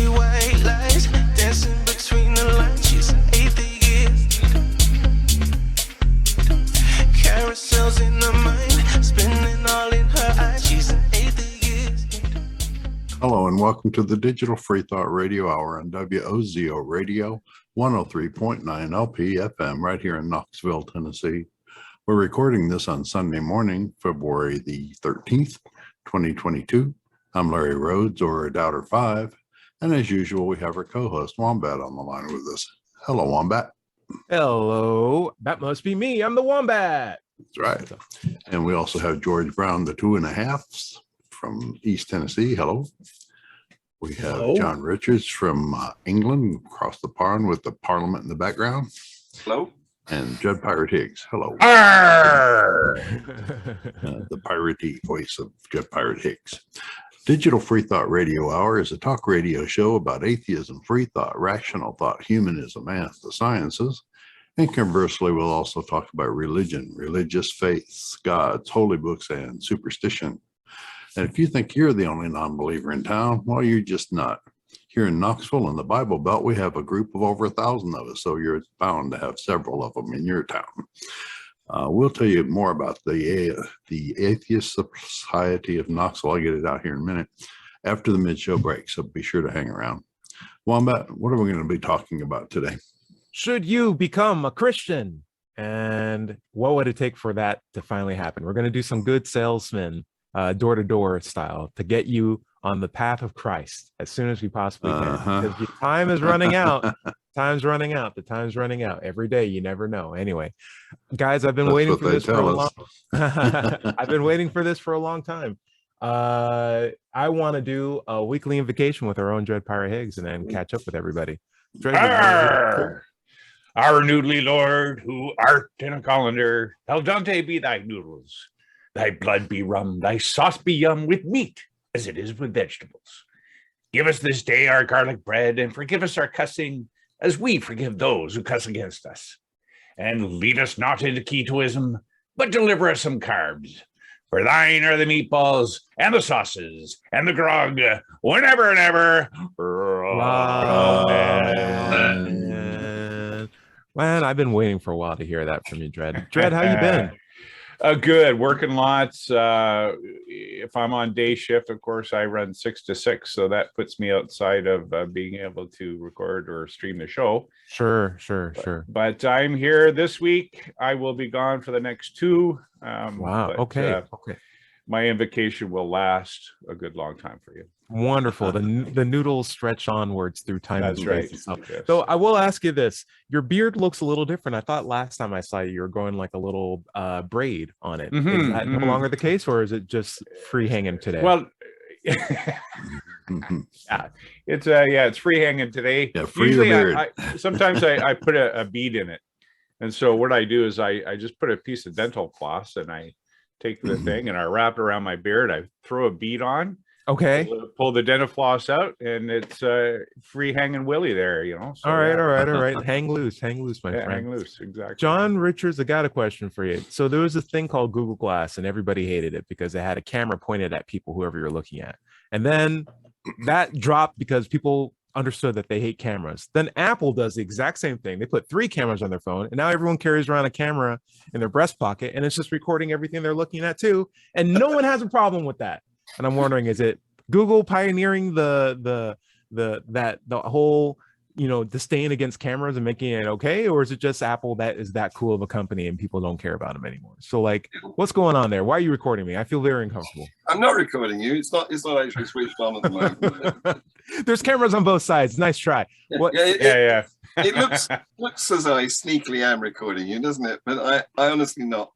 see white lies dancing between the lines. She's an atheist. Carousels in her mind, spinning all in her eyes. She's an atheist. Hello and welcome to the Digital Freethought Radio Hour on WOZO Radio 103.9 LP FM right here in Knoxville, Tennessee. We're recording this on Sunday morning, February the 13th, 2022. I'm Larry Rhodes, or Doubter 5, and as usual, we have our co-host Wombat on the line with us. Hello, Wombat. Hello. That must be me. I'm the Wombat. That's right. And we also have George Brown, the 2.5s from East Tennessee. Hello. We have Hello. John Richards from England, across the pond with the Parliament in the background. Hello. And Judd Pirate Higgs. Hello. The piratey voice of Judd Pirate Higgs. Digital Freethought Radio Hour is a talk radio show about atheism, free thought, rational thought, humanism, and the sciences. And conversely, we'll also talk about religion, religious faiths, gods, holy books, and superstition. And if you think you're the only non-believer in town, well, you're just not. Here in Knoxville and the Bible Belt, we have a group of over 1,000 of us, so you're bound to have several of them in your town. We'll tell you more about the Atheist Society of Knoxville. I'll get it out here in a minute after the mid-show break, so be sure to hang around. Wombat, what are we going to be talking about today? Should you become a Christian? And what would it take for that to finally happen? We're going to do some good salesman, door-to-door style, to get you on the path of Christ as soon as we possibly can. Because your time is running out. Time's running out. The time's running out every day. You never know. Anyway, guys, I've been waiting for this for a long. I've been waiting for this for a long time. I want to do a weekly invocation with our own Dread Pirate Higgs and then catch up with everybody. Our noodly Lord, who art in a colander, al dente be thy noodles, thy blood be rum, thy sauce be yum with meat as it is with vegetables. Give us this day our garlic bread, and forgive us our cussing, as we forgive those who cuss against us. And lead us not into ketoism, but deliver us some carbs. For thine are the meatballs, and the sauces, and the grog, whenever and ever. Amen. Man, I've been waiting for a while to hear that from you, Dread. Dread, how you been? Good, working lots. If I'm on day shift, of course, I run 6 to 6, so that puts me outside of being able to record or stream the show. Sure. But I'm here this week. I will be gone for the next 2. Wow. But, okay. My invocation will last a good long time for you. Wonderful. The noodles stretch onwards through time. That's right. Yes. So I will ask you this. Your beard looks a little different. I thought last time I saw you, you were going like a little braid on it. Is that no longer the case, or is it just free hanging today? Well, it's free hanging today. Yeah, free the beard. Sometimes I put a bead in it. And so what I do is I just put a piece of dental floss and I take the thing and I wrap it around my beard. I throw a bead on. Okay. Pull the dental floss out, and it's free hanging willy there, you know. So, all right. Hang loose, my friend. Hang loose, exactly. John Richards, I got a question for you. So there was a thing called Google Glass, and everybody hated it because it had a camera pointed at people, whoever you're looking at. And then that dropped because people understood that they hate cameras. Then Apple does the exact same thing. They put 3 cameras on their phone, and now everyone carries around a camera in their breast pocket, and it's just recording everything they're looking at too. And no one has a problem with that. And I'm wondering, is it Google pioneering the whole, disdain against cameras and making it okay, or is it just Apple that is that cool of a company and people don't care about them anymore? So, like, what's going on there? Why are you recording me? I feel very uncomfortable. I'm not recording you. It's not actually switched on at the moment. There's cameras on both sides. Nice try. What? Yeah. It looks as though I sneakily am recording you, doesn't it? But I honestly not.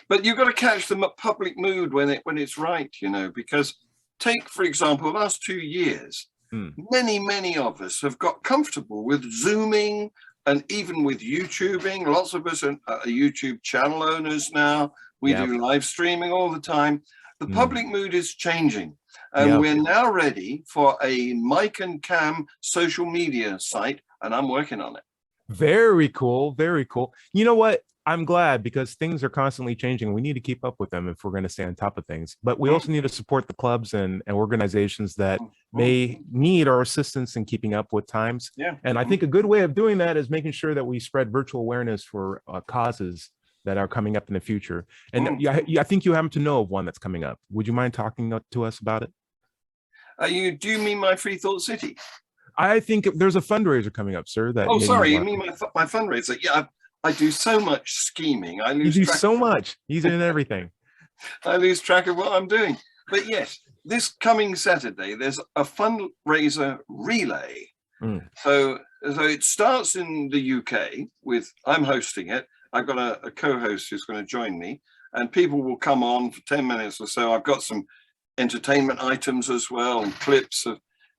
But you've got to catch the public mood when it's right, because take, for example, the last 2 years, many of us have got comfortable with Zooming and even with YouTubing. Lots of us are YouTube channel owners now. We do live streaming all the time. The public mood is changing. And we're now ready for a mic and cam social media site, and I'm working on it. Very cool. You know what? I'm glad, because things are constantly changing. We need to keep up with them if we're going to stay on top of things. But we also need to support the clubs and organizations that may need our assistance in keeping up with times. Yeah. And I think a good way of doing that is making sure that we spread virtual awareness for causes that are coming up in the future. And I think you happen to know of one that's coming up. Would you mind talking to us about it? Do you mean my Freethought City? I think there's a fundraiser coming up, sir. That Oh, sorry, you mean my fundraiser? Yeah, I do so much scheming. I lose. You do so much. He's in everything. I lose track of what I'm doing. But yes, this coming Saturday, there's a fundraiser relay. So it starts in the UK with, I'm hosting it. I've got a co-host who's going to join me, and people will come on for 10 minutes or so. I've got some entertainment items as well, and clips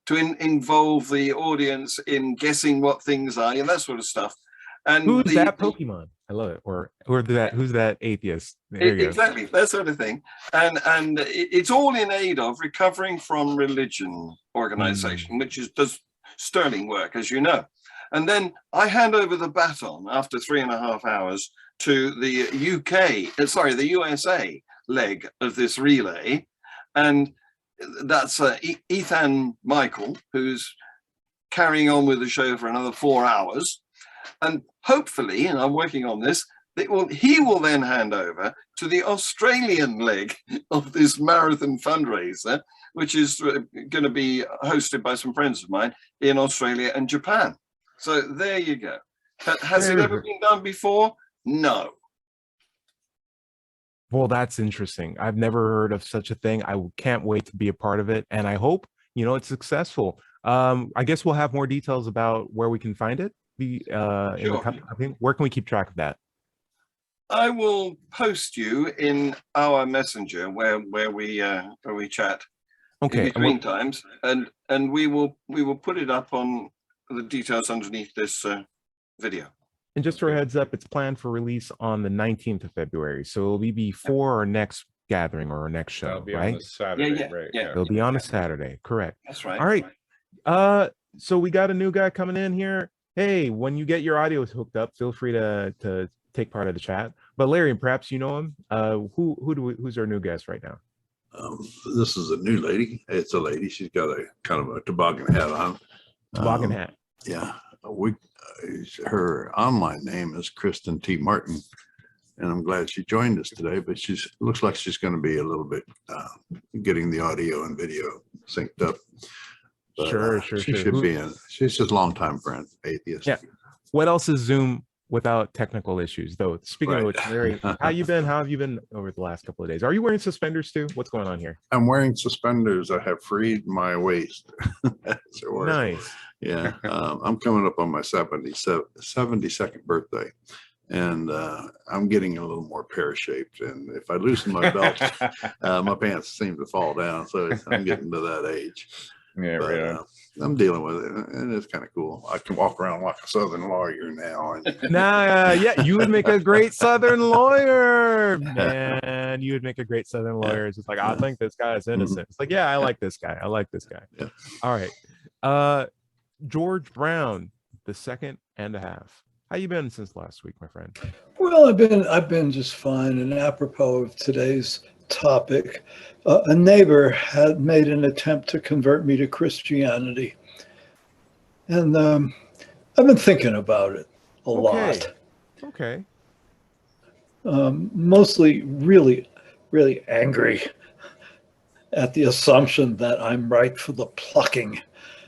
to involve the audience in guessing what things are and that sort of stuff. And who's that Pokemon? I love it. Or who's that atheist? There you exactly, go. That sort of thing. And it's all in aid of Recovering from Religion organization, which does sterling work, as you know. And then I hand over the baton after 3.5 hours to the USA leg of this relay. And that's Ethan Michael, who's carrying on with the show for another 4 hours. And hopefully, and I'm working on this, he will then hand over to the Australian leg of this marathon fundraiser, which is going to be hosted by some friends of mine in Australia and Japan. So there you go. Has it ever been done before? No. Well, that's interesting. I've never heard of such a thing. I can't wait to be a part of it. And I hope, it's successful. I guess we'll have more details about where we can find it. Sure. Where can we keep track of that? I will post you in our messenger where we chat. Okay. In between times, and we will put it up on the details underneath this video. And just for a heads up, it's planned for release on the 19th of February. So it'll be before our next gathering or our next show, That'll be right? on the Saturday, right? Yeah. It'll be on a Saturday, correct. That's right. All right. So we got a new guy coming in here. Hey, when you get your audio hooked up, feel free to take part of the chat. But Larry, perhaps you know him. Who's our new guest right now? This is a new lady. It's a lady. She's got a kind of a toboggan hat on. Toboggan hat. Yeah. Her online name is Kristen T. Martin, and I'm glad she joined us today. But looks like she's going to be a little bit getting the audio and video synced up. But, Sure. She should be in. She's just a longtime friend, atheist. Yeah. What else is Zoom without technical issues, though? Speaking of which, Larry, how have you been over the last couple of days? Are you wearing suspenders too? What's going on here? I'm wearing suspenders. I have freed my waist. Nice. Yeah. I'm coming up on my 72nd birthday, and I'm getting a little more pear-shaped. And if I loosen my belt, my pants seem to fall down. So I'm getting to that age. Yeah, But, right. I'm dealing with it, and it's kind of cool. I can walk around like a Southern lawyer now. And Yeah, you would make a great Southern lawyer, man. You would make a great Southern lawyer. It's just like, I think this guy is innocent. It's like, yeah, I like this guy. Yeah. All right. George Brown, the second and a half. How you been since last week, my friend? Well, I've been just fine. And apropos of today's topic, a neighbor had made an attempt to convert me to Christianity, and I've been thinking about it a lot. Okay. Mostly really, really angry at the assumption that I'm right for the plucking.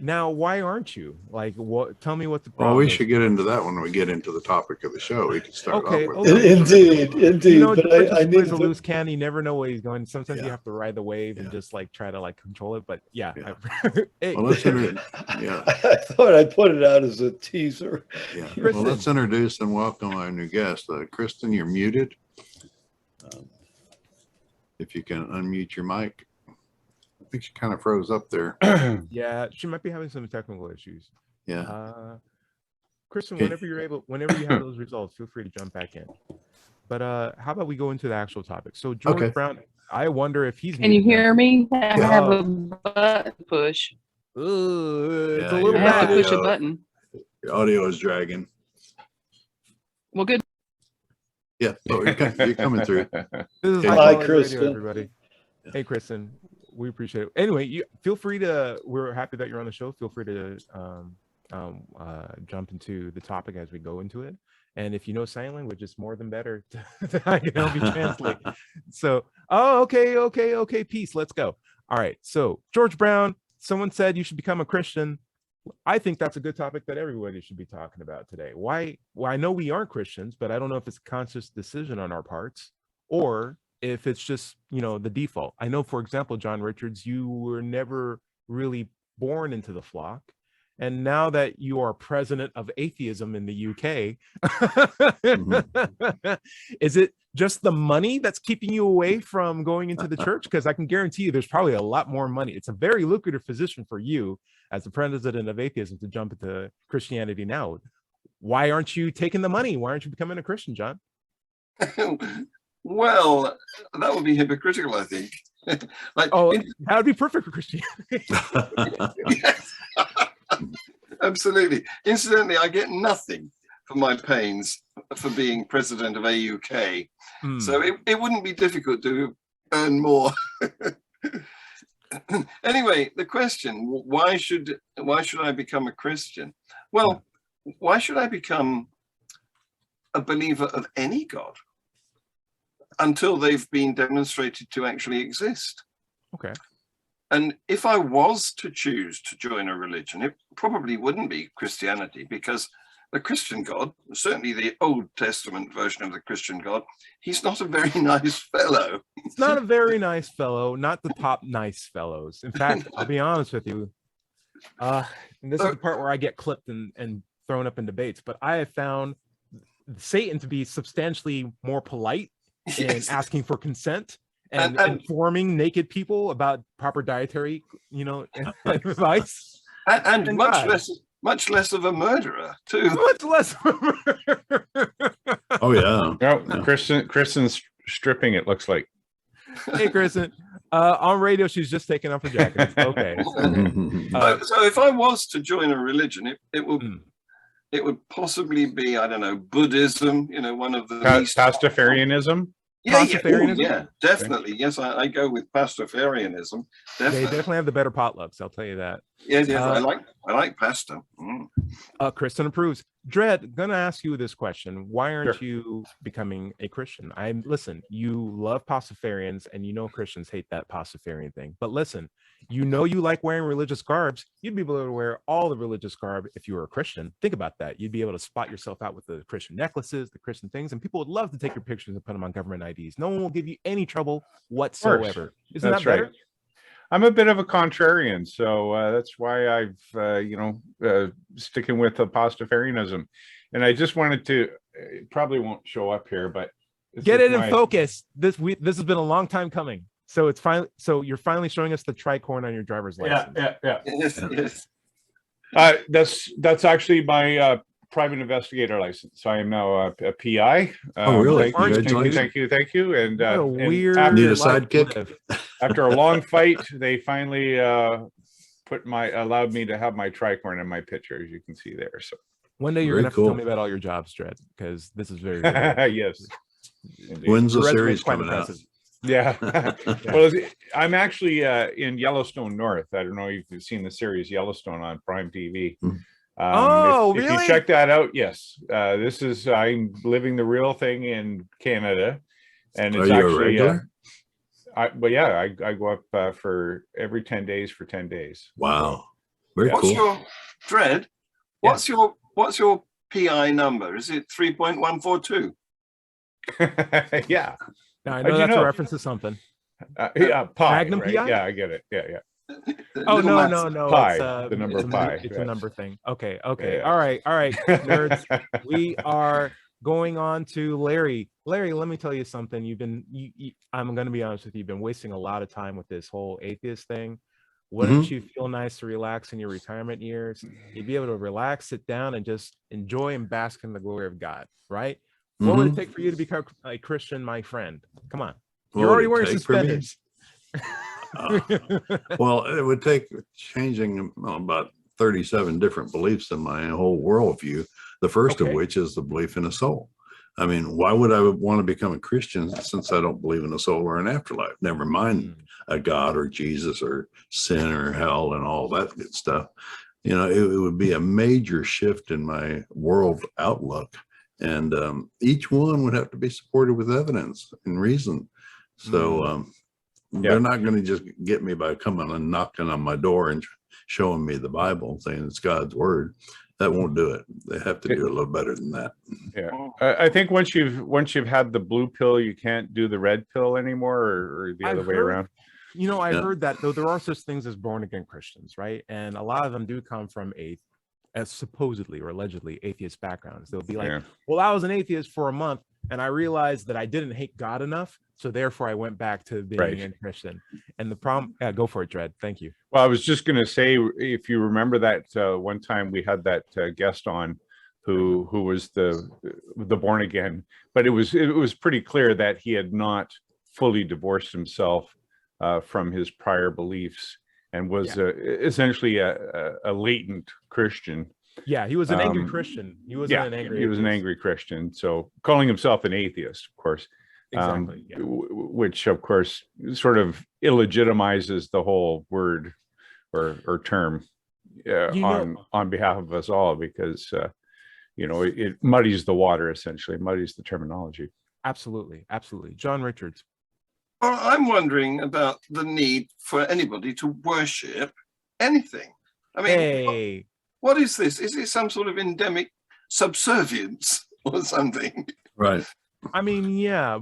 Now, why aren't you? Like, what? Tell me what the problem well, we is. should get into that when we get into the topic of the show. We can start Okay, off with okay. Indeed. But George I need plays a to. loose cannon. You never know where he's going. Sometimes you Yeah. have to ride the wave and Yeah. just like try to like control it. But yeah. Yeah. Hey. Well, let's yeah. I thought I'd put it out as a teaser. Yeah. Kristen. Well, let's introduce and welcome our new guest. Kristen, you're muted. If you can unmute your mic. I think she kind of froze up there. Yeah, she might be having some technical issues. Yeah. Kristen, Okay. whenever you have those results, feel free to jump back in. But how about we go into the actual topic? So George Okay. Brown, I wonder if he's Can you muted now. hear me? I Yeah. have a button push. Ooh, it's Yeah, a little I your have to bad. push a audio- button. Your audio is dragging. Well, good. Yeah, so you're coming through. This is Hi, High Quality Kristen. Radio, everybody. Hey, Kristen, we appreciate it. Anyway, you feel free to. We're happy that you're on the show. Feel free to jump into the topic as we go into it. And if you know sign language, it's more than better. I can help you translate. So, okay, peace. Let's go. All right. So, George Brown. Someone said you should become a Christian. I think that's a good topic that everybody should be talking about today. Why? Well, I know we aren't Christians, but I don't know if it's a conscious decision on our parts or if it's just, the default. I know, for example, John Richards, you were never really born into the flock. And now that you are president of atheism in the UK, is it just the money that's keeping you away from going into the church? Because I can guarantee you there's probably a lot more money. It's a very lucrative position for you as the president of atheism to jump into Christianity now. Why aren't you taking the money? Why aren't you becoming a Christian, John? Well, that would be hypocritical, I think. That would be perfect for Christianity. Yes. Absolutely. Incidentally, I get nothing for my pains for being president of AUK. So it wouldn't be difficult to earn more. Anyway, the question, why should I become a Christian? Well, why should I become a believer of any God until they've been demonstrated to actually exist? Okay. And if I was to choose to join a religion, it probably wouldn't be Christianity, because the Christian God, certainly the Old Testament version of the Christian God, he's not a very nice fellow. It's not a very nice fellow, not the top nice fellows. In fact, I'll be honest with you. And this is the part where I get clipped and thrown up in debates, but I have found Satan to be substantially more polite in asking for consent. And informing naked people about proper dietary, advice, and much less of a murderer too. Much less of a murderer. Oh yeah. No, Kristen's stripping. It looks like. Hey, Kristen. On radio, she's just taking off her jacket. Okay. So if I was to join a religion, it would possibly be, I don't know, Buddhism. One of the Pastafarianism. Yeah, definitely. Yes, I go with Pastafarianism. They definitely have the better potlucks. I'll tell you that. Yes, I like pasta. Kristen approves. Dredd, gonna ask you this question: why aren't you becoming a Christian? Listen. You love Pastafarians, and Christians hate that Pastafarian thing. But listen, you like wearing religious garbs. You'd be able to wear all the religious garb if you were a Christian. Think about that. You'd be able to spot yourself out with the Christian necklaces, the Christian things, and people would love to take your pictures and put them on government IDs. No one will give you any trouble whatsoever. Isn't that better? Right. I'm a bit of a contrarian, so that's why I've sticking with the Pastafarianism. And I just wanted to, it probably won't show up here, but get it in focus. This has been a long time coming. So it's finally, you're finally showing us the tricorn on your driver's license. Yes. That's actually my private investigator license. So I am now a PI. Oh, really? Thank you. And need a sidekick. After a long fight, they finally allowed me to have my tricorn in my picture, as you can see there. So one day you're gonna have to tell me about all your jobs, Dredd, because this is very yes. When's the series coming out? Yeah. Well, I'm actually in Yellowstone North. I don't know if you've seen the series Yellowstone on Prime TV. Really? If you check that out, yes. I'm living the real thing in Canada, and it's actually I go up for every 10 days for 10 days. Wow. Very What's cool. your Dredd? What's your PI number? Is it 3.142? Yeah. Now I know that's a reference to something. Pi, Magnum right? PI? Yeah, I get it. Yeah. Oh no. Pi, it's, the number of pi. It's a number thing. Okay. Yeah. All right, nerds. We are going on to Larry. Larry, let me tell you something. I'm going to be honest with you. You've been wasting a lot of time with this whole atheist thing. Wouldn't you feel nice to relax in your retirement years? You'd be able to relax, sit down, and just enjoy and bask in the glory of God, right? What would it take for you to become a Christian, my friend? Come on. You're already wearing suspenders. Well, it would take changing about 37 different beliefs in my whole worldview. The first of which is the belief in a soul. I mean, why would I want to become a Christian since I don't believe in a soul or an afterlife? Never mind a God or Jesus or sin or hell and all that good stuff. You know, it would be a major shift in my world outlook. And each one would have to be supported with evidence and reason. So they're not going to just get me by coming and knocking on my door and showing me the Bible, saying it's God's word. That won't do it. They have to do a little better than that. Yeah, I think once you've had the blue pill, you can't do the red pill anymore, or the other way around. You know, I've heard that though there are such things as born again Christians, right? And a lot of them do come from as supposedly or allegedly atheist backgrounds. They'll be like, well, I was an atheist for a month and I realized that I didn't hate God enough. So therefore I went back to being a Christian. And the problem, go for it, Dred. Thank you. Well, I was just going to say, if you remember that one time we had that guest on who was the born again, but it was pretty clear that he had not fully divorced himself from his prior beliefs and was essentially a latent Christian. Yeah, he was an angry Christian. He was an angry Christian. So calling himself an atheist, of course. Exactly. Which of course sort of illegitimizes the whole word or term on behalf of us all, because it muddies the water, essentially muddies the terminology. Absolutely. John Richards. Well, I'm wondering about the need for anybody to worship anything. I mean, what is this? Is it some sort of endemic subservience or something? Right. I mean, yeah,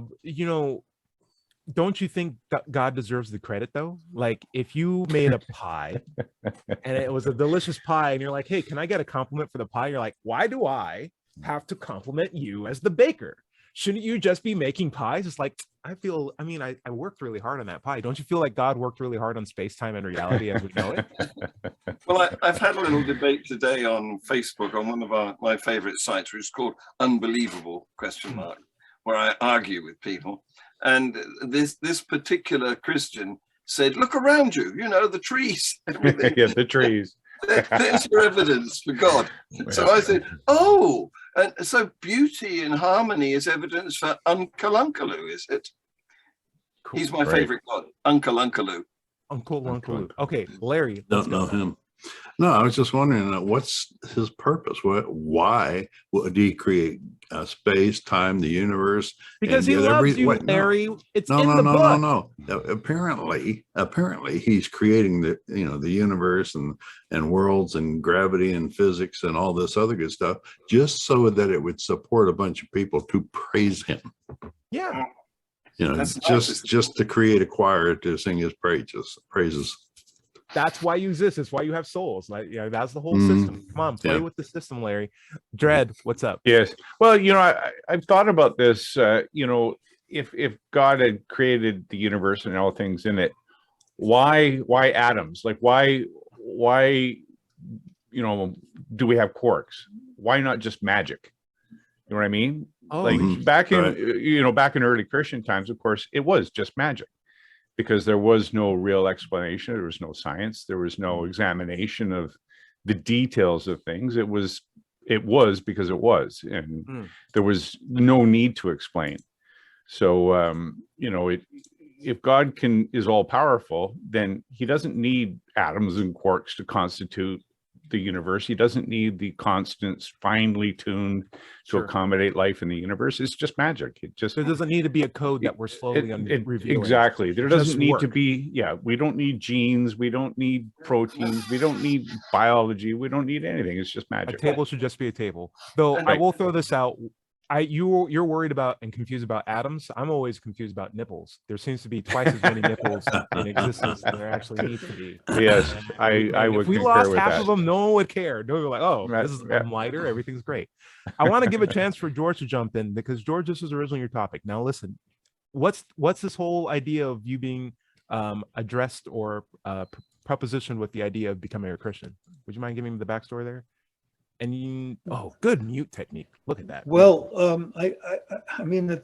don't you think that God deserves the credit though? Like if you made a pie and it was a delicious pie and you're like, hey, can I get a compliment for the pie? You're like, why do I have to compliment you as the baker? Shouldn't you just be making pies? It's like, I worked really hard on that pie. Don't you feel like God worked really hard on space-time and reality as we know it? Well, I've had a little debate today on Facebook on one of my favorite sites, which is called Unbelievable ? Where I argue with people. And this particular Christian said, look around you, the trees, everything. Yeah, the trees. There's your evidence for God. So I said, and so beauty and harmony is evidence for Uncle Unkaloo, is it? Cool. He's my favorite God, Uncle Unkaloo. Uncle Unkaloo. Okay, Larry. Don't know him. No, I was just wondering what's his purpose? Why would he create space, time, the universe? Because he loves you, Larry. It's in the book. No. Apparently, he's creating the universe and worlds and gravity and physics and all this other good stuff, just so that it would support a bunch of people to praise him. Yeah. Just to create a choir to sing his praises. That's why you exist. It's why you have souls. Like, that's the whole system. Come on, play with the system, Larry. Dred, what's up? Yes. Well, I've thought about this. If God had created the universe and all things in it, why atoms? Like, why do we have quarks? Why not just magic? You know what I mean? Oh, like back in early Christian times, of course, it was just magic. Because there was no real explanation, there was no science, there was no examination of the details of things. It was because it was, and there was no need to explain. So, if God is all powerful, then he doesn't need atoms and quarks to constitute the universe. He doesn't need the constants finely tuned to accommodate life in the universe. It's just magic. There doesn't need to be a code that we're slowly revealing. Exactly. There doesn't need to be, we don't need genes. We don't need proteins. We don't need biology. We don't need anything. It's just magic. A table should just be a table. Though I will throw this out. You're worried about and confused about atoms. I'm always confused about nipples. There seems to be twice as many nipples in existence than there actually need to be. Yes, I would. If we lost half of them, no one would care. No one would be like, this is lighter. Everything's great. I want to give a chance for George to jump in because George, this was originally your topic. Now listen, what's this whole idea of you being addressed or propositioned with the idea of becoming a Christian? Would you mind giving me the backstory there? And good mute technique. Look at that. Well, I mean,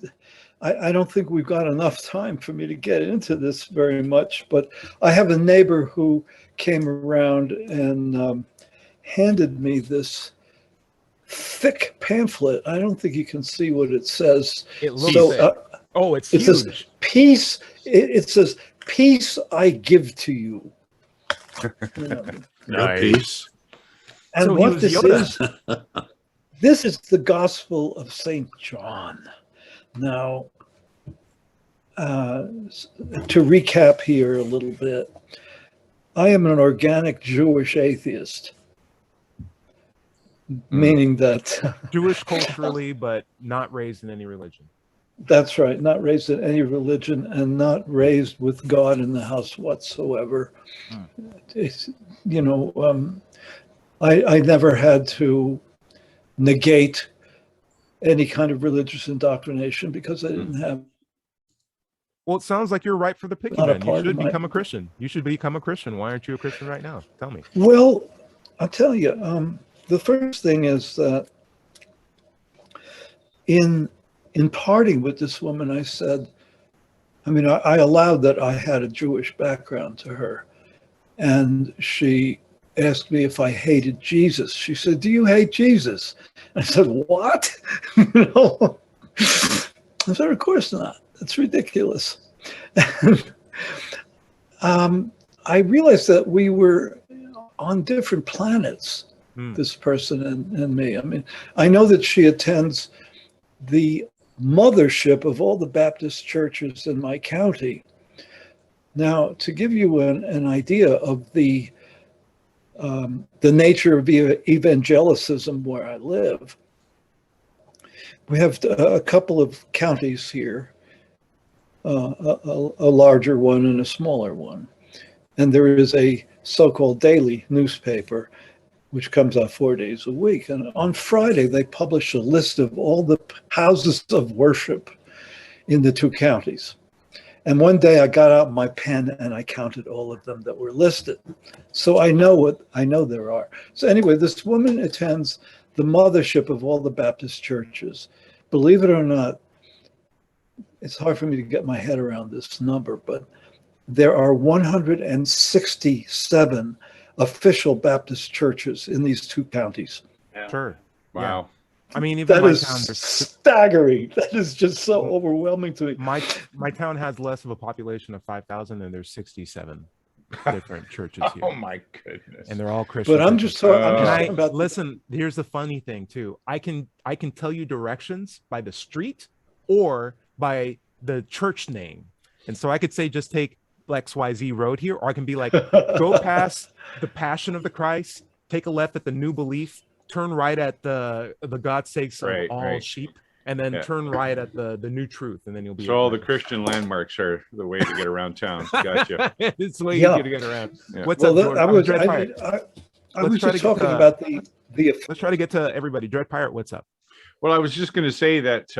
I don't think we've got enough time for me to get into this very much, but I have a neighbor who came around and handed me this thick pamphlet. I don't think you can see what it says. It looks So, thick. Oh, it's it huge. says peace. It says peace I give to you. You know. Your piece. And So he what was this Yoda. this is the Gospel of St. John. Now, to recap here a little bit, I am an organic Jewish atheist, meaning that Jewish culturally, but not raised in any religion. that's right, not raised in any religion and not raised with God in the house whatsoever. It's, you know, I never had to negate any kind of religious indoctrination because I didn't have. Well, it sounds like you're ripe for the picking. Not a Then you part of should my- become a Christian. You should become a Christian. Why aren't you a Christian right now? Tell me. Well, I'll tell you, the first thing is that in parting with this woman, I said, I mean, I allowed that I had a Jewish background to her. And she asked me if I hated Jesus. She said, "Do you hate Jesus?" I said, "What?" You know? I said, "Of course not. That's ridiculous." I realized that we were on different planets, this person and me. I mean, I know that she attends the mothership of all the Baptist churches in my county. Now, to give you an idea of the nature of evangelicism where I live, we have a couple of counties here, a larger one and a smaller one. And there is a so-called daily newspaper, which comes out 4 days a week. And on Friday, they publish a list of all the houses of worship in the two counties. And one day I got out my pen and I counted all of them that were listed. So I know there are. So anyway, this woman attends the mothership of all the Baptist churches. Believe it or not, it's hard for me to get my head around this number, but there are 167 official Baptist churches in these two counties. Sure. Wow. Yeah. I mean, even That my is town, staggering. That is just so overwhelming to me. my town has less of a population of 5,000, and there's 67 different churches here, Oh my goodness. and they're all Christian. But I'm churches. just talking, I'm And just I, talking about listen, here's the funny thing too. I can tell you directions by the street or by the church name. And so I could say, just take XYZ road here, or I can be like, go past the Passion of the Christ, take a left at the New Belief, turn right at the God's sakes of all sheep, and then turn right at the New Truth, and then you'll be. So all the Christian landmarks are the way to get around town. Gotcha. It's the way easy to get around. Yeah. What's well, up, Jordan? I was Dread Pirate. just try to talking get, about the Let's try to get to everybody. Dread Pirate, what's up? Well, I was just going to say that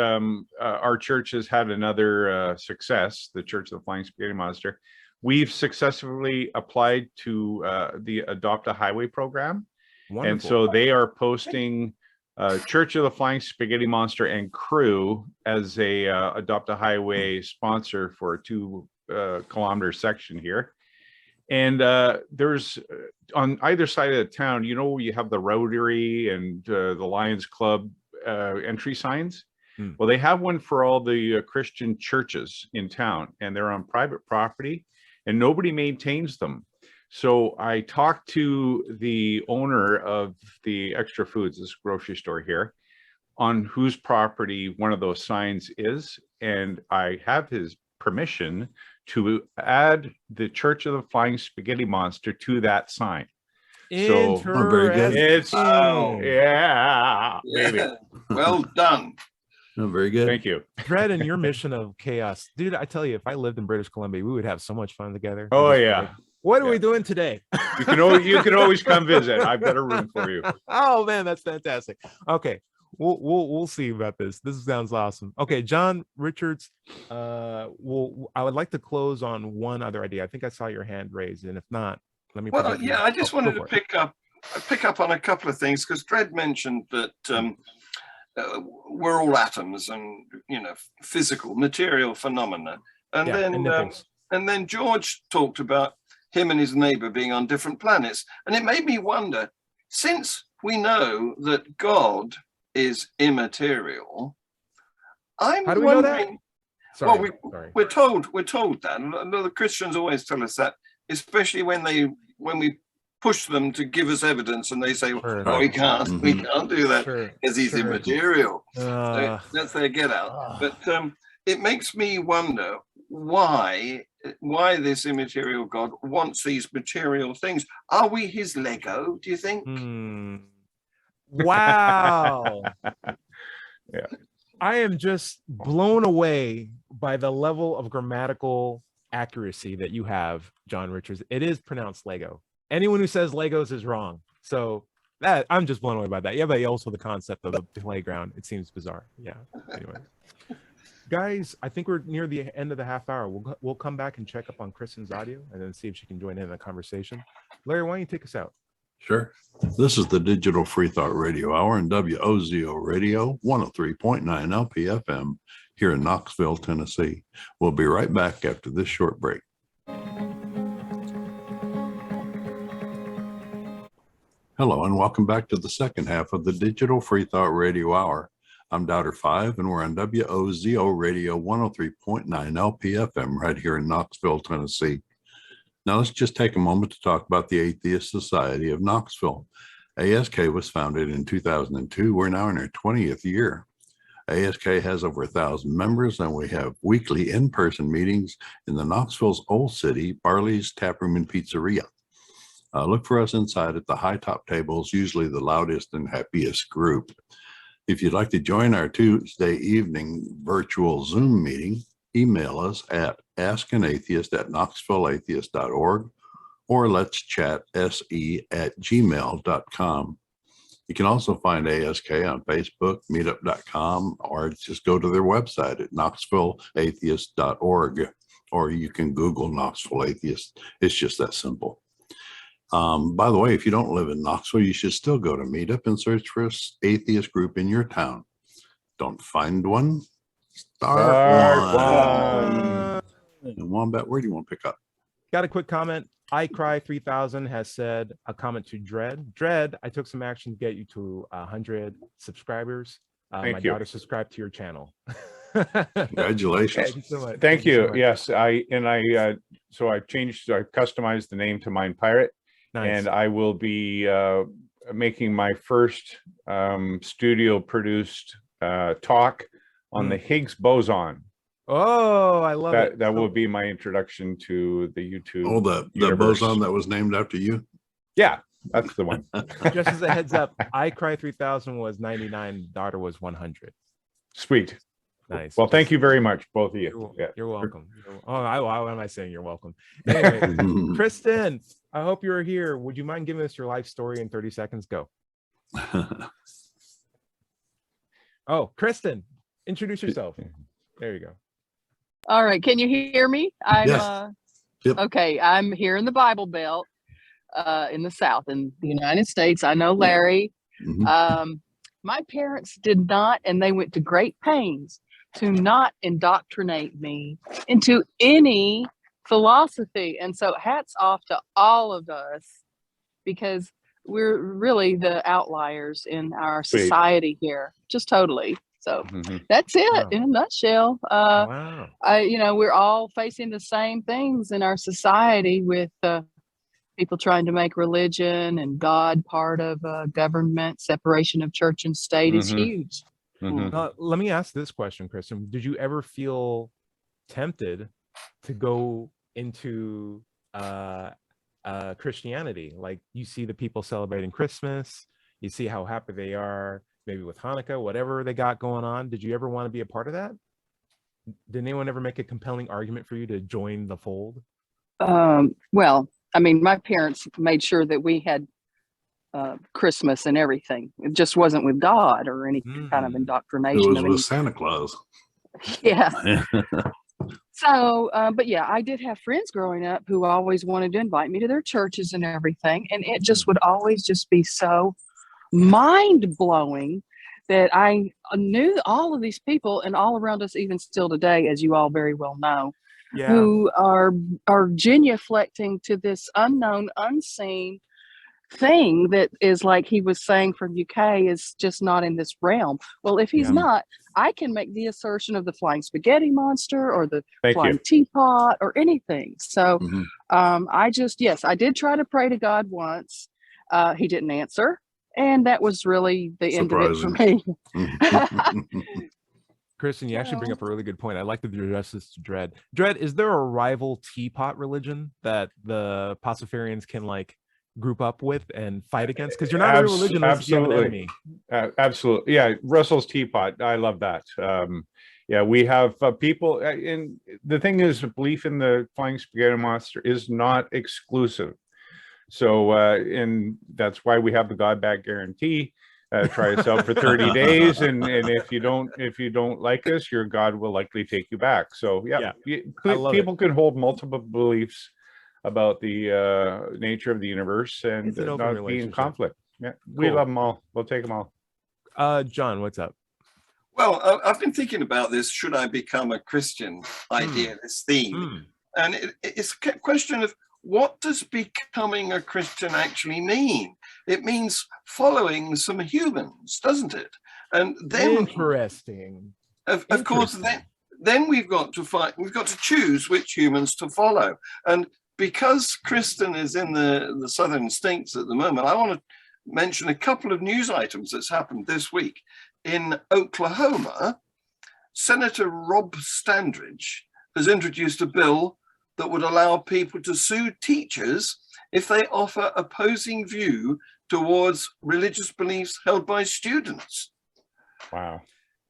our church has had another success, the Church of the Flying Spaghetti Monster. We've successfully applied to the Adopt a Highway program. Wonderful. And so they are posting Church of the Flying Spaghetti Monster and crew as a Adopt a Highway sponsor for a 2-kilometer section here. And there's on either side of the town, you know, you have the Rotary and the Lions Club entry signs. Well, they have one for all the Christian churches in town, and they're on private property and nobody maintains them. So I talked to the owner of the Extra Foods, this grocery store here, on whose property one of those signs is. And I have his permission to add the Church of the Flying Spaghetti Monster to that sign. So very good. it's, Wow. yeah, maybe. Well done. Oh, very good. Thank you. Dread and your mission of chaos. Dude, I tell you, if I lived in British Columbia, we would have so much fun together. Oh, Just yeah. like, what are we doing today? You can always come visit. I've got a room for you. Oh man, that's fantastic. Okay, we'll see about this. This sounds awesome. Okay, John Richards. I would like to close on one other idea. I think I saw your hand raised, and if not, let me. Well, yeah, I just wanted to pick up on a couple of things, because Dredd mentioned that we're all atoms and, you know, physical material phenomena, and then George talked about him and his neighbor being on different planets, and it made me wonder, since we know that God is immaterial. I'm How do we know that? wondering. Sorry, Well, sorry. we're told that, and the Christians always tell us that, especially when we push them to give us evidence, and they say, Sure. "Oh, we can't do that Sure, because he's sure. immaterial." Uh, That's their get out. But it makes me wonder why this immaterial God wants these material things. Are we his Lego, do you think? Wow. Yeah. I am just blown away by the level of grammatical accuracy that you have, John Richards. It is pronounced Lego. Anyone who says Legos is wrong. So that I'm just blown away by that. Yeah, but also the concept of the playground. It seems bizarre. Yeah. Anyway. Guys, I think we're near the end of the half hour. We'll come back and check up on Kristen's audio and then see if she can join in the conversation. Larry, why don't you take us out? Sure. This is the Digital Freethought Radio Hour on WOZO Radio, 103.9 LPFM here in Knoxville, Tennessee. We'll be right back after this short break. Hello, and welcome back to the second half of the Digital Freethought Radio Hour. I'm Doubter 5, and we're on WOZO Radio, 103.9 LPFM right here in Knoxville, Tennessee. Now, let's just take a moment to talk about the Atheist Society of Knoxville. ASK was founded in 2002. We're now in our 20th year. ASK has over 1,000 members, and we have weekly in-person meetings in the Knoxville's Old City, Barley's Taproom and Pizzeria. Look for us inside at the high top tables, usually the loudest and happiest group. If you'd like to join our Tuesday evening virtual Zoom meeting, email us at askanatheist@knoxvilleatheist.org or let's chat se@gmail.com. You can also find ASK on Facebook, meetup.com, or just go to their website at knoxvilleatheist.org, or you can Google Knoxville Atheist. It's just that simple. By the way, if you don't live in Knoxville, you should still go to Meetup and search for an atheist group in your town. Don't find one? Start one. And Wombat, where do you want to pick up? Got a quick comment. I Cry 3000 has said a comment to Dread. Dread, I took some action to get you to 100 subscribers. My daughter subscribed to your channel. Congratulations. Thank you so much. Thank you. So much. Yes, I customized the name to Mind Pirate. Nice. And I will be making my first studio produced talk on the Higgs boson. Oh, I love it. That will be my introduction to the YouTube. Oh, the universe. boson that was named after you? Yeah, that's the one. Just as a heads up, I Cry 3000 was 99, daughter was 100. Sweet. Nice. Well, thank you very much, both of you. You're welcome. What am I saying? You're welcome. Anyway, Kristen, I hope you're here. Would you mind giving us your life story in 30 seconds? Go. Oh, Kristen, introduce yourself. There you go. All right. Can you hear me? I'm Yes. Yep. okay. I'm here in the Bible Belt, in the South, in the United States. I know Larry. Mhm. My parents did not, and they went to great pains to not indoctrinate me into any philosophy. And so hats off to all of us, because we're really the outliers in our society here, just totally. So that's it in a nutshell. Wow. We're all facing the same things in our society with people trying to make religion and God part of government. Separation of church and state is huge. Let me ask this question, Kristen. Did you ever feel tempted to go into Christianity? Like, you see the people celebrating Christmas, you see how happy they are, maybe with Hanukkah, whatever they got going on. Did you ever want to be a part of that? Did anyone ever make a compelling argument for you to join the fold? Well, I mean, my parents made sure that we had Christmas and everything. It just wasn't with God or any kind of indoctrination. It was with Santa Claus. Yeah. So, but yeah, I did have friends growing up who always wanted to invite me to their churches and everything. And it just would always just be so mind blowing that I knew all of these people and all around us, even still today, as you all very well know, who are genuflecting to this unknown, unseen thing that is like he was saying from UK is just not in this realm. Well, if he's Yeah. not, I can make the assertion of the flying spaghetti monster or the Thank flying you. teapot or anything. So Mhm. I did try to pray to God once. He didn't answer. And that was really the end of it for me. Kristen, you actually bring up a really good point. I'd like to address this to Dread. Dread, is there a rival teapot religion that the Pacifarians can like group up with and fight against? Because you're not a real religion unless you have an enemy. Absolutely. Yeah. Russell's teapot. I love that. Yeah, we have people. And the thing is, belief in the flying spaghetti monster is not exclusive. So, and that's why we have the God back guarantee. Try us out for 30 days, and if you don't like us, your God will likely take you back. So yeah. People can hold multiple beliefs about the nature of the universe and It's an open not be in relationship. conflict. Yeah, we Cool. love them all. We'll take them all. John, what's up? Well, I've been thinking about this. Should I become a Christian idea, this theme? And it's a question of what does becoming a Christian actually mean? It means following some humans, doesn't it? And then, Interesting. of course, then we've got to choose which humans to follow. And because Kristen is in the southern states at the moment, I want to mention a couple of news items that's happened this week. In Oklahoma, Senator Rob Standridge has introduced a bill that would allow people to sue teachers if they offer opposing view towards religious beliefs held by students. Wow.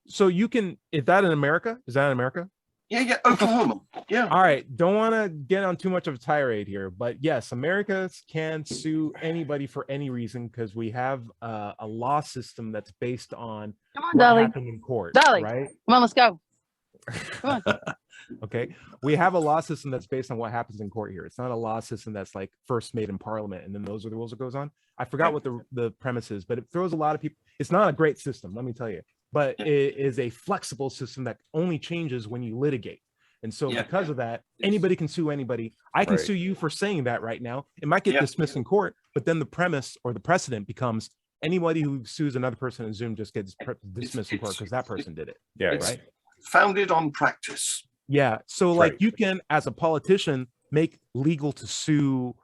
So you can, is that in America? Is that in America? Yeah, Oklahoma. Yeah. All right. Don't want to get on too much of a tirade here, but yes, Americans can sue anybody for any reason because we have a law system that's based on Come on, what Dolly. happened in court, Dolly. right? Come on, let's go. Come on. Okay. We have a law system that's based on what happens in court here. It's not a law system that's like first made in parliament and then those are the rules that goes on. I forgot what the premise is, but it throws a lot of people. It's not a great system, let me tell you, but it is a flexible system that only changes when you litigate. And so because of that, anybody can sue anybody. I can sue you for saying that right now. It might get dismissed in court, but then the premise or the precedent becomes anybody who sues another person in Zoom just gets dismissed in court because that person did it. Yeah. Right. Founded on practice. Yeah. So like you can, as a politician, make legal to sue,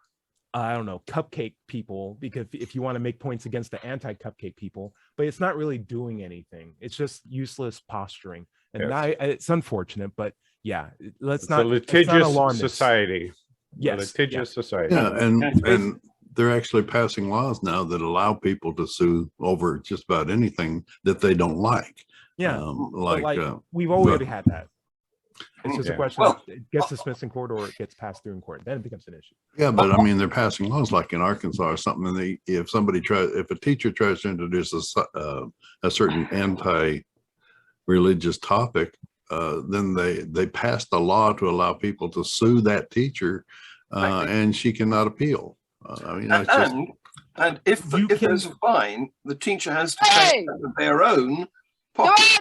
I don't know, cupcake people, because if you want to make points against the anti-cupcake people, but it's not really doing anything. It's just useless posturing. And it's unfortunate, but yeah, let's not. A litigious alarmist. society. Yes. A litigious society. Yeah, and they're actually passing laws now that allow people to sue over just about anything that they don't like. Yeah, like we've already had that. It's just a question of it gets dismissed in court or it gets passed through in court. Then it becomes an issue. Yeah, but I mean, they're passing laws like in Arkansas or something. And if a teacher tries to introduce a certain anti-religious topic, then they passed a law to allow people to sue that teacher, and she cannot appeal. I mean, that's just, and if there's a fine, the teacher has to pay out of their own pocket.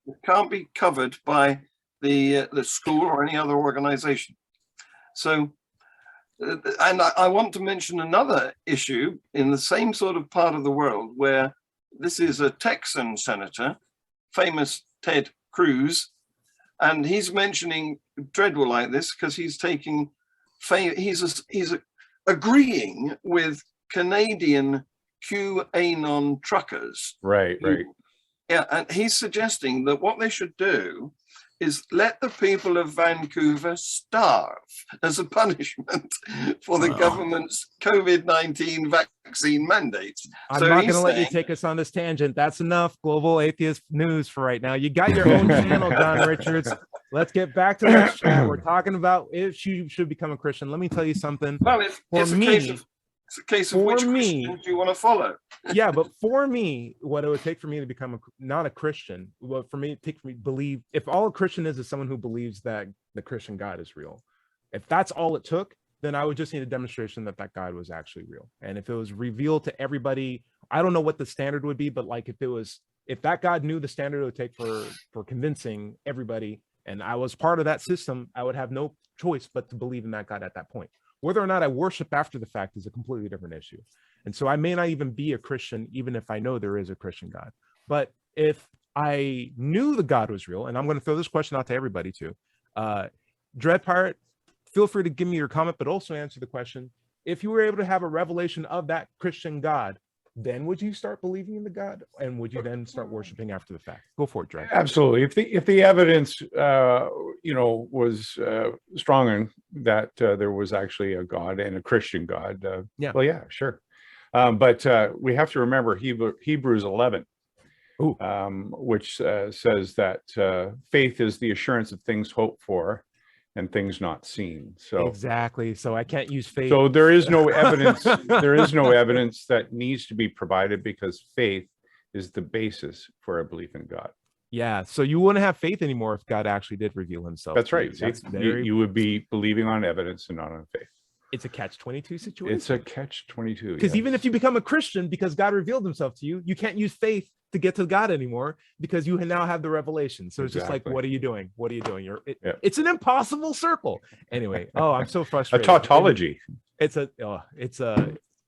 It can't be covered by the school or any other organization. So, and I want to mention another issue in the same sort of part of the world where this is a Texan senator, famous Ted Cruz, and he's mentioning Dread will like this because he's taking he's agreeing with Canadian QAnon truckers. Right. Yeah, and he's suggesting that what they should do is let the people of Vancouver starve as a punishment for the government's COVID-19 vaccine mandates. I'm not going to let you take us on this tangent. That's enough global atheist news for right now. You got your own channel, Don Richards. Let's get back to this chat. We're talking about if you should become a Christian. Let me tell you something. Well, it's a case of which Christian do you want to follow? Yeah, but for me, what it would take for me to become not a Christian, what for me it take for me believe, if all a Christian is someone who believes that the Christian God is real. If that's all it took, then I would just need a demonstration that God was actually real. And if it was revealed to everybody, I don't know what the standard would be, but like if that God knew the standard it would take for convincing everybody, and I was part of that system, I would have no choice but to believe in that God at that point. Whether or not I worship after the fact is a completely different issue. And so I may not even be a Christian, even if I know there is a Christian God. But if I knew the God was real, and I'm going to throw this question out to everybody too, Dread Pirate, feel free to give me your comment, but also answer the question. If you were able to have a revelation of that Christian God, then would you start believing in the God, and would you then start worshiping after the fact? Go for it, Dread. Absolutely. If the evidence, was strong in that there was actually a God and a Christian God, well, yeah, sure. But we have to remember Hebrews 11, which says that faith is the assurance of things hoped for and things not seen. So exactly. So I can't use faith. So there is no evidence. There is no evidence that needs to be provided, because faith is the basis for a belief in God. Yeah. So you wouldn't have faith anymore if God actually did reveal himself. That's right. That's You would be believing on evidence and not on faith. It's a catch-22 situation. It's a catch-22. Because even if you become a Christian because God revealed himself to you, you can't use faith to get to God anymore because you now have the revelation. So it's just like, what are you doing? What are you doing? It's an impossible circle. Anyway, I'm so frustrated. A tautology. It's a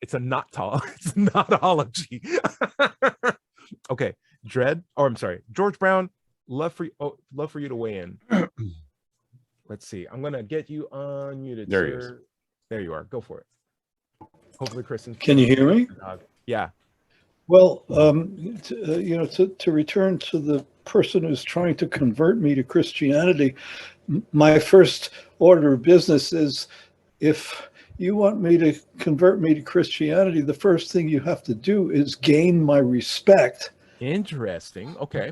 notology. Okay, Dread. Oh, I'm sorry, George Brown. Love for you to weigh in. Let's see. I'm gonna get you unmuted. There he sir. is. There you are. Go for it. Hopefully, Kristen. Can you hear me? Yeah. Well, to return to the person who's trying to convert me to Christianity, my first order of business is, if you want me to convert me to Christianity, the first thing you have to do is gain my respect. Interesting. Okay.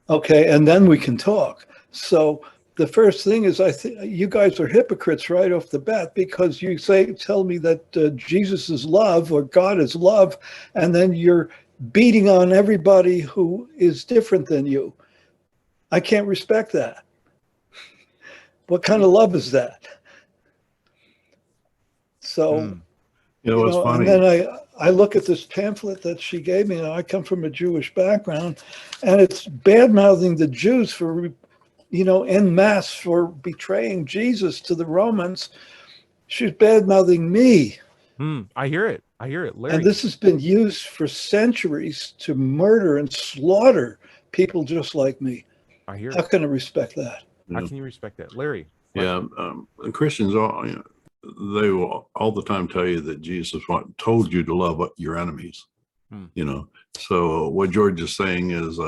Okay, and then we can talk. So the first thing is, I think you guys are hypocrites right off the bat, because you tell me that Jesus is love or God is love, and then you're beating on everybody who is different than you. I can't respect that. What kind of love is that? So, it's funny. And then I look at this pamphlet that she gave me, and I come from a Jewish background, and it's bad-mouthing the Jews for en masse for betraying Jesus to the Romans. She's bad-mouthing me. I hear it, Larry. And this has been used for centuries to murder and slaughter people just like me. I hear How can I respect that? How can you respect that, Larry? Yeah, Christians they will all the time tell you that Jesus told you to love your enemies. So what George is saying is,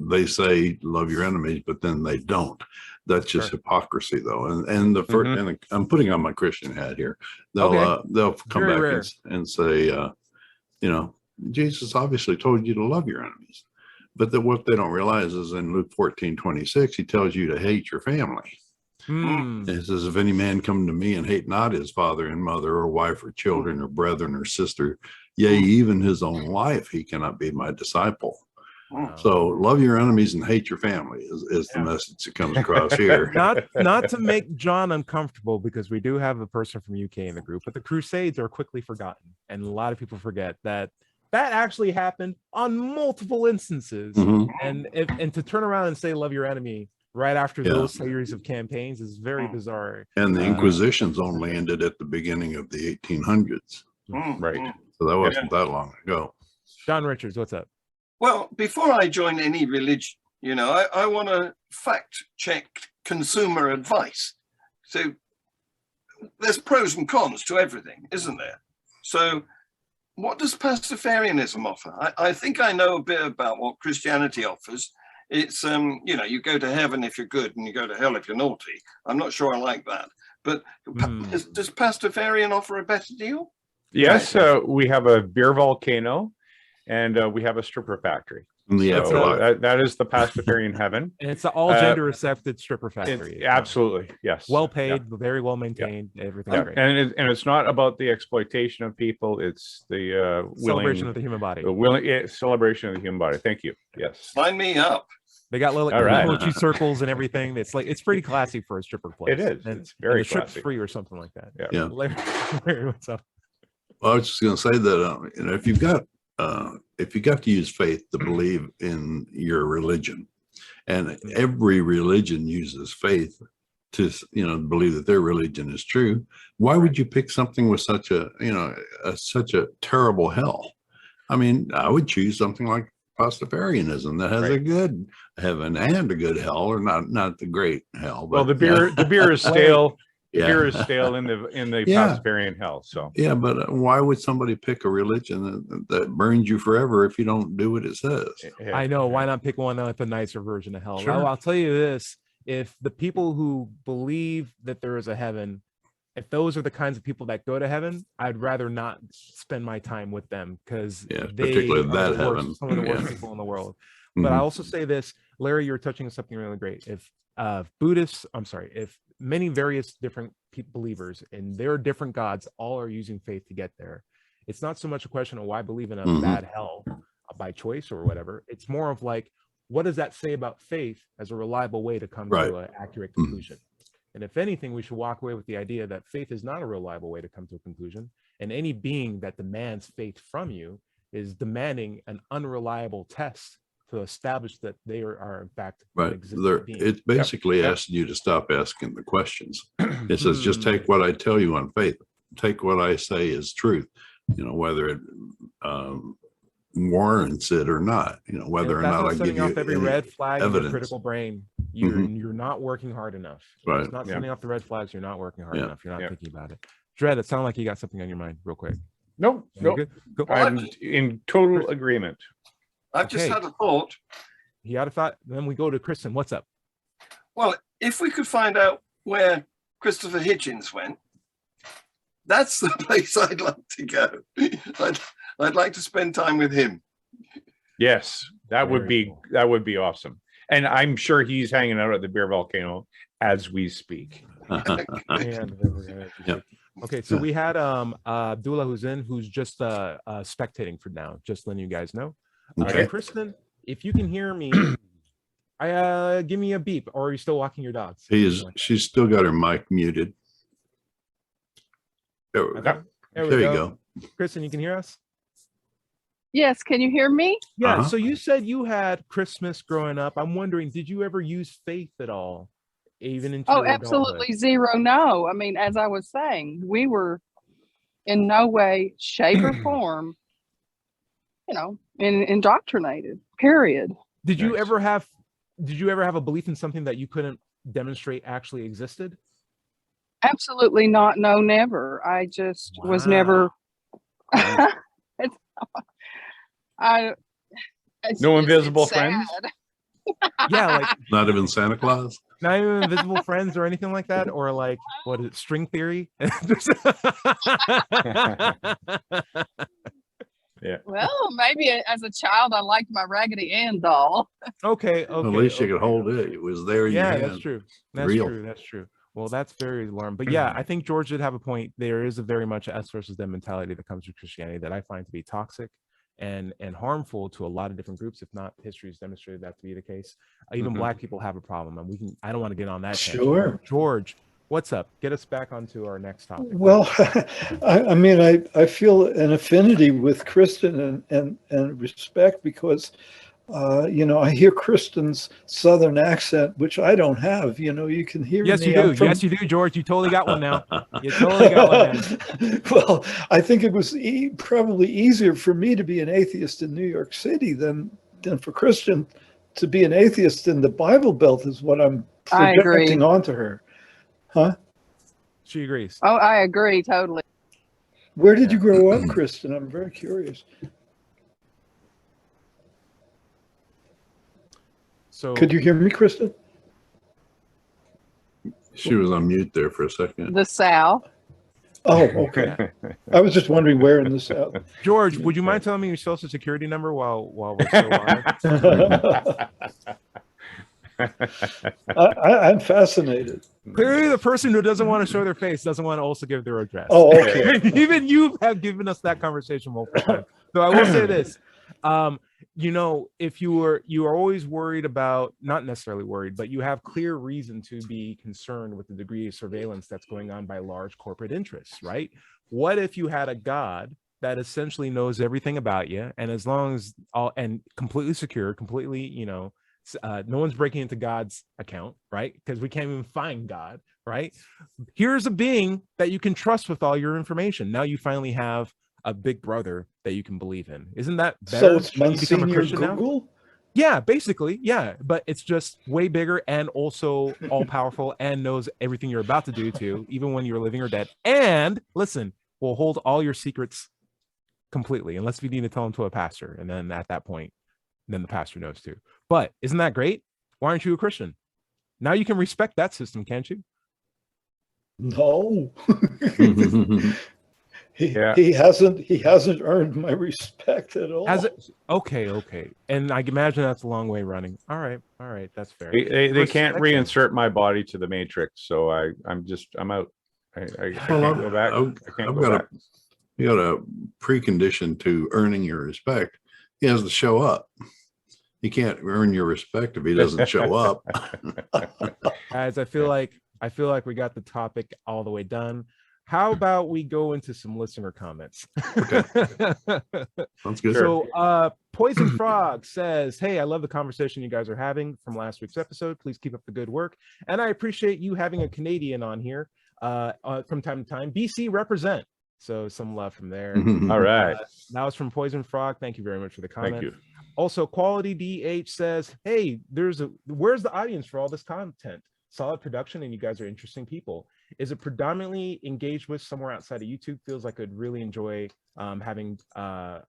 they say love your enemies, but then they don't. That's just hypocrisy, though. And the first, and I'm putting on my Christian hat here. They'll come back and say, Jesus obviously told you to love your enemies, but what they don't realize is in Luke 14:26, he tells you to hate your family. It says, if any man come to me and hate not his father and mother or wife or children or brethren or sister, yea, even his own life, he cannot be my disciple. So love your enemies and hate your family is the message that comes across here. Not to make John uncomfortable, because we do have a person from UK in the group, but the Crusades are quickly forgotten, and a lot of people forget that actually happened on multiple instances. And to turn around and say love your enemy right after those series of campaigns is very bizarre. And the Inquisitions only ended at the beginning of the 1800s. Right. So that wasn't that long ago. John Richards, what's up? Well, before I join any religion, I want to fact check consumer advice. So there's pros and cons to everything, isn't there? So what does Pastafarianism offer? I think I know a bit about what Christianity offers. It's, you go to heaven if you're good and you go to hell if you're naughty. I'm not sure I like that. But does Pastafarian offer a better deal? Yes, we have a beer volcano. And we have a stripper factory. That is the Pastafarian heaven. And it's an all gender accepted stripper factory. Absolutely, yes. Well paid, very well maintained, everything's great. And it's not about the exploitation of people, it's the celebration of the human body. Celebration of the human body. Thank you. Yes. Sign me up. They got little circles and everything. It's pretty classy for a stripper place. It is. And, it's very the strip's classy. free or something like that. Yeah. Larry, what's up? Well, I was just going to say that if you got to use faith to believe in your religion, and every religion uses faith to, believe that their religion is true. Why would you pick something with such a, such a terrible hell? I mean, I would choose something like Pastafarianism that has a good heaven and a good hell, or not the great hell. But, well, the beer is stale. Yeah. Beer is stale in the Pastafarian hell. So yeah, but why would somebody pick a religion that burns you forever if you don't do what it says? I know. Why not pick one with a nicer version of hell? Sure. I'll tell you this: if the people who believe that there is a heaven, if those are the kinds of people that go to heaven, I'd rather not spend my time with them, because they particularly that heaven. Some of the worst people in the world. But I also say this, Larry, you're touching on something really great. If if many various different believers and their different gods all are using faith to get there, it's not so much a question of why I believe in a bad hell by choice or whatever. It's more of like, what does that say about faith as a reliable way to come to an accurate conclusion? And if anything, we should walk away with the idea that faith is not a reliable way to come to a conclusion. And any being that demands faith from you is demanding an unreliable test to establish that they are in fact it basically asks you to stop asking the questions. It says, just take what I tell you on faith, take what I say is truth, whether it warrants it or not, whether or not I give you off every red flag in your evidence. critical brain, you're not working hard enough. Right. It's not sending off the red flags, you're not working hard enough, you're not thinking about it. Dred, it sounded like you got something on your mind real quick. No. Good? Cool. I'm in total agreement. I've just had a thought. He had a thought. Then we go to Kristen. What's up? Well, if we could find out where Christopher Hitchens went, that's the place I'd like to go. I'd like to spend time with him. Yes, that would be awesome. And I'm sure he's hanging out at the beer volcano as we speak. Okay, so we had Abdullah who's just spectating for now, just letting you guys know. Okay. Kristen, if you can hear me, give me a beep, or are you still walking your dogs? She's still got her mic muted. There we go. There you go. Kristen, you can hear us? Yes, can you hear me? Yeah, so you said you had Christmas growing up. I'm wondering, did you ever use faith at all? Even into your absolutely adulthood? Zero. No. I mean, as I was saying, we were in no way, shape, or form, indoctrinated, period. Did you ever have a belief in something that you couldn't demonstrate actually existed? Absolutely not. No, never. I just was never. No invisible friends? Yeah, like not even Santa Claus? Not even invisible friends or anything like that? Or like, what is it, string theory? Yeah. Well, maybe as a child, I liked my Raggedy Ann doll. Okay. At least you could hold it. It was there. Yeah, that's true. That's true. Well, that's very alarming. But yeah, I think George did have a point. There is a very much us versus them mentality that comes with Christianity that I find to be toxic and harmful to a lot of different groups. If not, history has demonstrated that to be the case. Even Black people have a problem, and I don't want to get on that. Sure. Tangent. George, what's up? Get us back onto our next topic. Well, I feel an affinity with Kristen and respect because, I hear Kristen's Southern accent, which I don't have. You can hear. Yes, me. you do. Yes, you do, George. You totally got one now. You totally got one now. Well, I think it was probably easier for me to be an atheist in New York City than for Kristen to be an atheist in the Bible Belt, is what I'm projecting onto her. Huh? She agrees. Oh, I agree totally. Where did you grow up, Kristen? I'm very curious. So, could you hear me, Kristen? She was on mute there for a second. The South. Oh, okay. I was just wondering where in the South. George, would you mind telling me your social security number while we're still on? I'm fascinated. Clearly, the person who doesn't want to show their face doesn't want to also give their address. Oh, okay. Even you have given us that conversation multiple times. So I will say this. If you are always worried about, not necessarily worried, but you have clear reason to be concerned with the degree of surveillance that's going on by large corporate interests, right? What if you had a God that essentially knows everything about you, and as long as and completely secure, completely, No one's breaking into God's account, right? Because we can't even find God, right? Here's a being that you can trust with all your information. Now you finally have a big brother that you can believe in. Isn't that better? So it's when you become a Monsignor Christian now? Google? Yeah, basically, yeah. But it's just way bigger and also all powerful and knows everything you're about to do too, even when you're living or dead. And listen, will hold all your secrets completely, unless you need to tell them to a pastor. And then at that point, then the pastor knows too. But isn't that great? Why aren't you a Christian? Now you can respect that system, can't you? No. Yeah. He hasn't earned my respect at all. Has it? Okay. And I imagine that's a long way running. All right, that's fair. They can't Respect him. reinsert my body to the matrix, so I'm out. I can't go back. I can't go back. You got a precondition to earning your respect. He has to show up. He can't earn your respect if he doesn't show up. Guys, I feel like we got the topic all the way done. How about we go into some listener comments? Okay. Sounds good. So Poison Frog says, hey, I love the conversation you guys are having from last week's episode. Please keep up the good work. And I appreciate you having a Canadian on here from time to time. BC represent. So some love from there. All right. That was from Poison Frog. Thank you very much for the comment. Thank you. Also, Quality DH says, hey, where's the audience for all this content? Solid production, and you guys are interesting people. Is it predominantly engaged with somewhere outside of YouTube? Feels like I'd really enjoy having a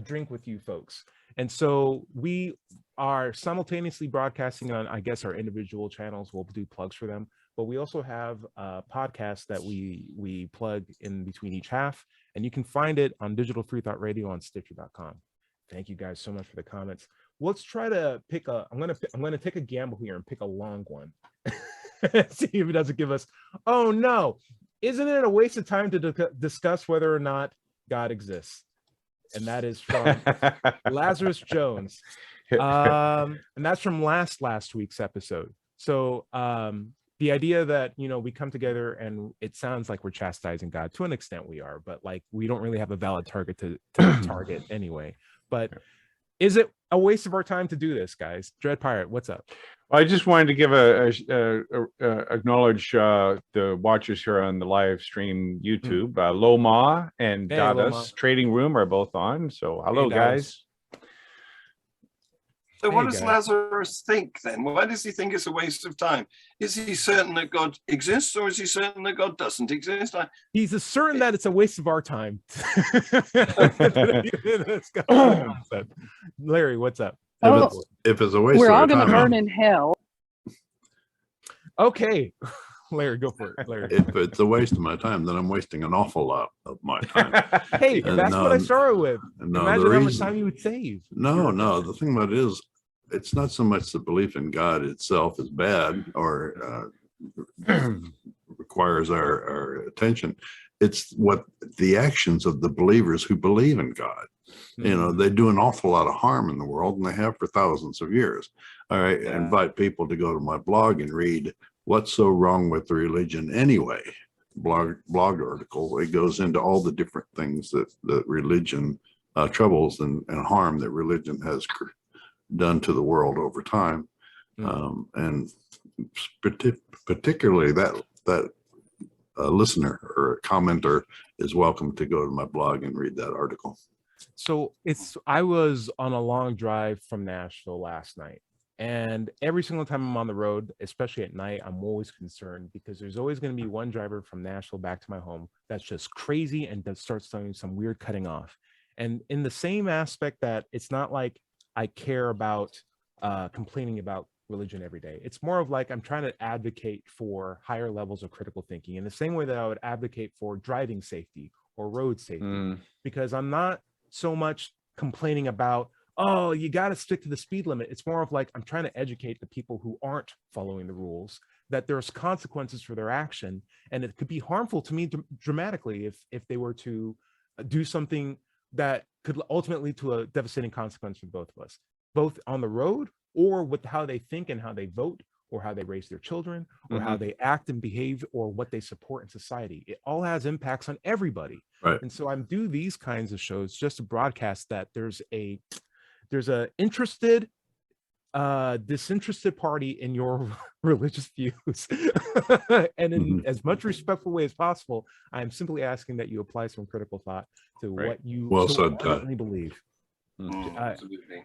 drink with you folks. And so we are simultaneously broadcasting on, I guess, our individual channels. We'll do plugs for them, but we also have a podcast that we plug in between each half, and you can find it on Digital Freethought Radio on Stitcher.com. Thank you guys so much for the comments. Let's try to pick I'm gonna take a gamble here and pick a long one. See if it doesn't give us, oh no, isn't it a waste of time to discuss whether or not God exists? And that is from Lazarus Jones. And that's from last week's episode. So the idea that, we come together and it sounds like we're chastising God. To an extent we are, but like we don't really have a valid target to target anyway. But is it a waste of our time to do this, guys? Dread Pirate, what's up? I just wanted to give acknowledge the watchers here on the live stream YouTube. Loma and Hey, Dadas Loma. Trading Room are both on. So hello, Hey, Dadas. guys. So what Hey, does guys. Lazarus think then? Why does he think it's a waste of time? Is he certain that God exists, or is he certain that God doesn't exist? He's certain that it's a waste of our time. Larry, what's up? If it's a waste We're of all our going to time, burn in hell. Okay. Larry, go for it. Larry. if it's a waste of my time, then I'm wasting an awful lot of my time. Hey, And that's what I started with. No, Imagine the how much reason- time you would save. No. The thing about it is, it's not so much the belief in God itself is bad or requires our attention. It's what the actions of the believers who believe in God. They do an awful lot of harm in the world, and they have for thousands of years. All right, I invite people to go to my blog and read What's So Wrong with the Religion Anyway? Blog article. It goes into all the different things that religion troubles and harm that religion has done to the world over time. And particularly that listener or commenter is welcome to go to my blog and read that article. So I was on a long drive from Nashville last night, and every single time I'm on the road, especially at night, I'm always concerned because there's always going to be one driver from Nashville back to my home that's just crazy and that starts doing some weird cutting off. And in the same aspect that it's not like I care about complaining about religion every day. It's more of like I'm trying to advocate for higher levels of critical thinking in the same way that I would advocate for driving safety or road safety, because I'm not so much complaining about, oh, you got to stick to the speed limit. It's more of like I'm trying to educate the people who aren't following the rules that there's consequences for their action, and it could be harmful to me dramatically if they were to do something that could ultimately lead to a devastating consequence for both of us, both on the road or with how they think and how they vote or how they raise their children or how they act and behave or what they support in society. It all has impacts on everybody. Right. And so I do these kinds of shows just to broadcast that there's a interested disinterested party in your religious views. And in as much respectful way as possible, I'm simply asking that you apply some critical thought to what you currently believe. Absolutely.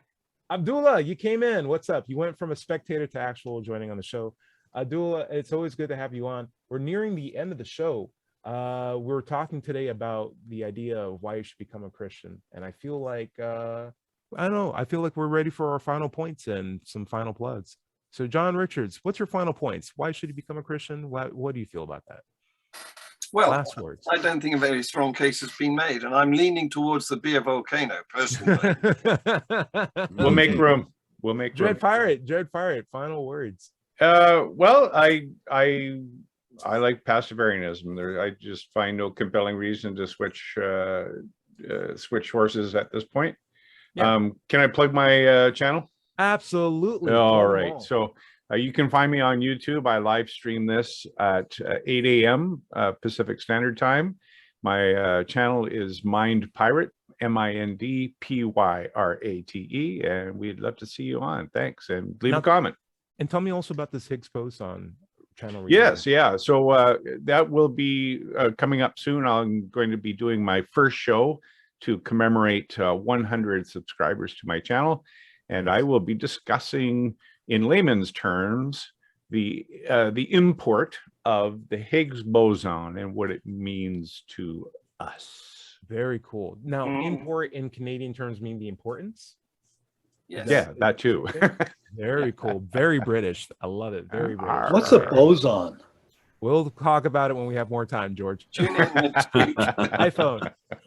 Abdullah, you came in. What's up? You went from a spectator to actual joining on the show. Abdullah, it's always good to have you on. We're nearing the end of the show. We're talking today about the idea of why you should become a Christian. And I feel like, I don't know, I feel like we're ready for our final points and some final plugs. So John Richards, what's your final points? Why should you become a Christian? What do you feel about that? Well, Last words. I don't think a very strong case has been made, and I'm leaning towards the beer volcano personally. We'll make room. We'll make room. Jared, fire it. Final words. Well, I like pastafarianism. I just find no compelling reason to switch horses at this point. Yeah. Can I plug my channel? Absolutely. All right. So you can find me on YouTube. I live stream this at 8 a.m. Pacific Standard Time. My channel is Mind Pirate, MINDPYRATE, and we'd love to see you on. Thanks, and leave a comment. And tell me also about this Higgs post on channel. Yes, yeah. So that will be coming up soon. I'm going to be doing my first show to commemorate 100 subscribers to my channel, and I will be discussing, in layman's terms, the import of the Higgs boson and what it means to us. Very cool. Now, import in Canadian terms mean the importance? Yes. Yeah, that too. Very cool. Very British. I love it. Very British. What's a boson? We'll talk about it when we have more time, George. Tune in next week.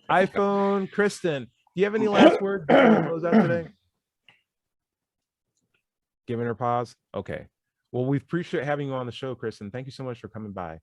iPhone. Kristen, do you have any last words before we close out today? Giving her pause. Okay. Well, we appreciate having you on the show, Kristen. Thank you so much for coming by.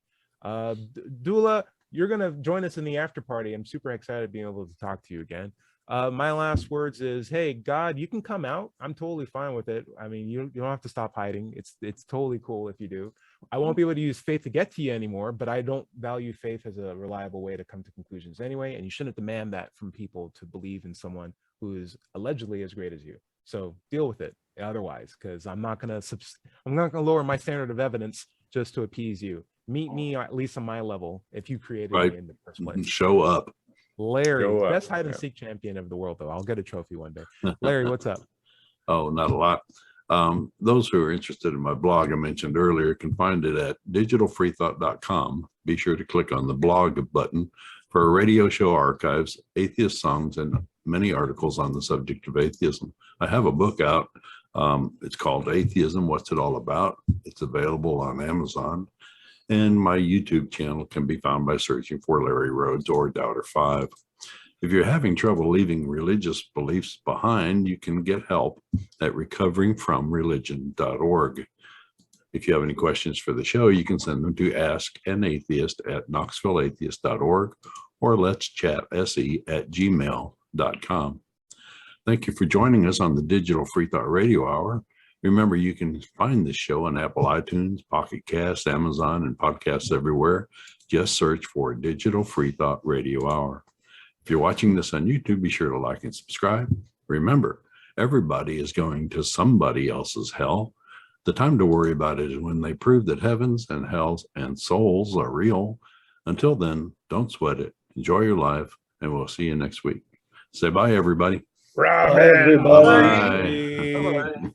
Dula, you're going to join us in the after party. I'm super excited being able to talk to you again. My last words is, hey, God, you can come out. I'm totally fine with it. I mean, you don't have to stop hiding. It's totally cool if you do. I won't be able to use faith to get to you anymore, but I don't value faith as a reliable way to come to conclusions anyway. And you shouldn't demand that from people to believe in someone who is allegedly as great as you. So deal with it otherwise, because I'm not gonna lower my standard of evidence just to appease you. Meet me at least on my level if you created me in the first place. Show up. Larry, best hide and seek champion of the world, though. I'll get a trophy one day. Larry, what's up? Oh, not a lot. Those who are interested in my blog I mentioned earlier can find it at digitalfreethought.com. Be sure to click on the blog button for radio show archives, atheist songs, and many articles on the subject of atheism. I have a book out. It's called Atheism, What's It All About? It's available on Amazon. And my YouTube channel can be found by searching for Larry Rhodes or Doubter5. If you're having trouble leaving religious beliefs behind, you can get help at recoveringfromreligion.org. If you have any questions for the show, you can send them to askanatheist@knoxvilleatheist.org or let'schatsE@gmail.com. Thank you for joining us on the Digital Freethought Radio Hour. Remember, you can find this show on Apple iTunes, Pocket Casts, Amazon, and podcasts everywhere. Just search for Digital Freethought Radio Hour. If you're watching this on YouTube, be sure to like and subscribe. Remember, everybody is going to somebody else's hell. The time to worry about it is when they prove that heavens and hells and souls are real. Until then, don't sweat it. Enjoy your life, and we'll see you next week. Say bye, everybody. Bye, everybody. Bye. Bye.